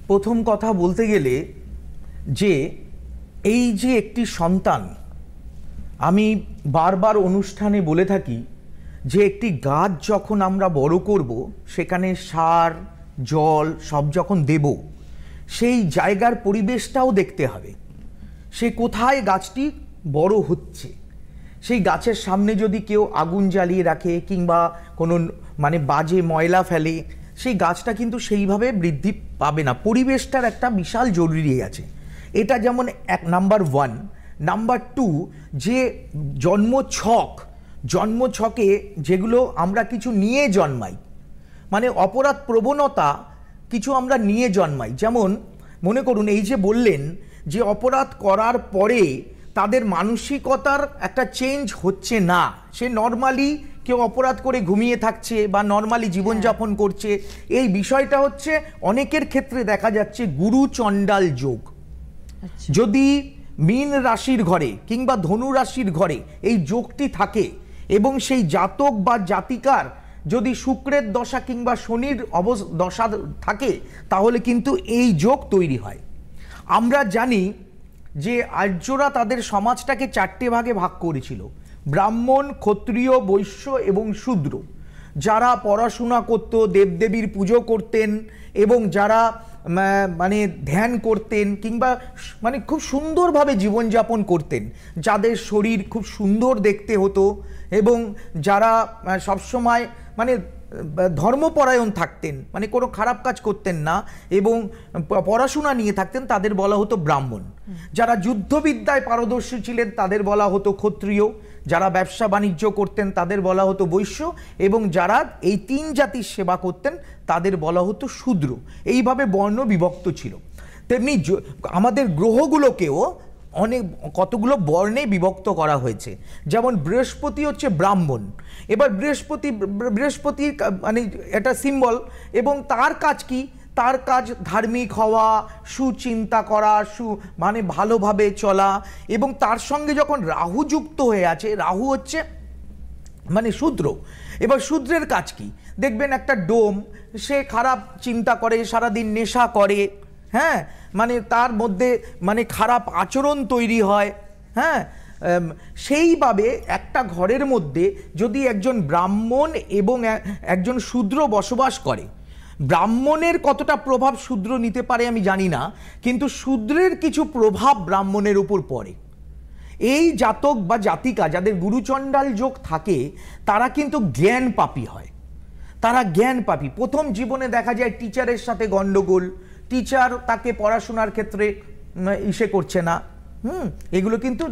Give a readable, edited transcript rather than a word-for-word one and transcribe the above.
প্রথম কথা বলতে গেলে যে এই যে একটি সন্তান, আমি বারবার অনুষ্ঠানে বলে থাকি যে একটি গাছ যখন আমরা বড় করব সেখানে সার জল সব যখন দেব, সেই জায়গার পরিবেশটাও দেখতে হবে। সে কোথায় গাছটি বড় হচ্ছে, সেই গাছের সামনে যদি কেউ আগুন জ্বালিয়ে রাখে কিংবা কোনো বাজে ময়লা ফেলে, সেই গাছটা কিন্তু সেইভাবে বৃদ্ধি পাবে না। পরিবেশটার একটা বিশাল জরুরি আছে। এটা যেমন নাম্বার 1। নাম্বার 2, যে জন্মছকে যেগুলো আমরা কিছু নিয়ে জন্মাই, অপরাধ প্রবণতা কিছু আমরা নিয়ে জন্মাই। যেমন মনে করুন, এই যে বললেন যে অপরাধ করার পরে তাদের মানসিকতার একটা চেঞ্জ হচ্ছে না, সে নর্মালি কেউ অপরাধ করে ঘুমিয়ে থাকছে বা নর্মালি জীবনযাপন করছে। এই বিষয়টা হচ্ছে অনেকের ক্ষেত্রে দেখা যাচ্ছে গুরু চণ্ডাল যোগ। যদি মীন রাশির ঘরে কিংবা ধনু রাশির ঘরে এই যোগটি থাকে এবং সেই জাতক বা জাতিকার যদি শুক্রের দশা কিংবা শনির দশা থাকে, তাহলে কিন্তু এই যোগ তৈরি হয়। আমরা জানি যে আর্যরা তাদের সমাজটাকে 4টে ভাগে ভাগ করেছিল: ব্রাহ্মণ, ক্ষত্রিয়, বৈশ্য এবং শূদ্র। যারা পড়াশোনা করত, দেবদেবীর পুজো করতেন এবং যারা ধ্যান করতেন কিংবা খুব সুন্দরভাবে জীবনযাপন করতেন, যাদের শরীর খুব সুন্দর দেখতে হতো এবং যারা সবসময় ধর্মপরায়ণ থাকতেন, কোনো খারাপ কাজ করতেন না এবং পড়াশোনা নিয়ে থাকতেন, তাদের বলা হতো ব্রাহ্মণ। যারা যুদ্ধবিদ্যায় পারদর্শী ছিলেন তাদের বলা হতো ক্ষত্রিয়। যারা ব্যবসা বাণিজ্য করতেন তাদের বলা হতো বৈশ্য এবং যারা এই 3 জাতির সেবা করতেন তাদের বলা হতো শূদ্র। এইভাবে বর্ণ বিভক্ত ছিল। তেমনি আমাদের গ্রহগুলোকেও কতগুলো বর্ণে বিভক্ত করা হয়েছে। যেমন বৃহস্পতি হচ্ছে ব্রাহ্মণ। এবার বৃহস্পতি এটা সিম্বল এবং তার কাজ কি? তার কাজ ধার্মিক হওয়া, সুচিন্তা করা, ভালোভাবে চলা। এবং তার সঙ্গে যখন রাহু যুক্ত হয়ে আছে, রাহু হচ্ছে শূদ্র। এবার শূদ্রের কাজ কি? দেখবেন একটা ডোম, সে খারাপ চিন্তা করে, সারাদিন নেশা করে, হ্যাঁ, তার মধ্যে খারাপ আচরণ তৈরি হয়। হ্যাঁ, সেইভাবে একটা ঘরের মধ্যে যদি একজন ব্রাহ্মণ এবং একজন শূদ্র বসবাস করে, ব্রাহ্মণের কতটা প্রভাব শূদ্র নিতে পারে আমি জানি না, কিন্তু শূদ্রের কিছু প্রভাব ব্রাহ্মণের উপর পড়ে। এই জাতক বা জাতিকা যাদের গুরুচণ্ডাল যোগ থাকে, তারা কিন্তু জ্ঞান পাপী হয়। তারা জ্ঞান পাপী। প্রথম জীবনে দেখা যায় টিচারের সাথে গন্ডগোল, টিচার তাকে পড়াশোনার ক্ষেত্রে করছে না। এগুলো কিন্তু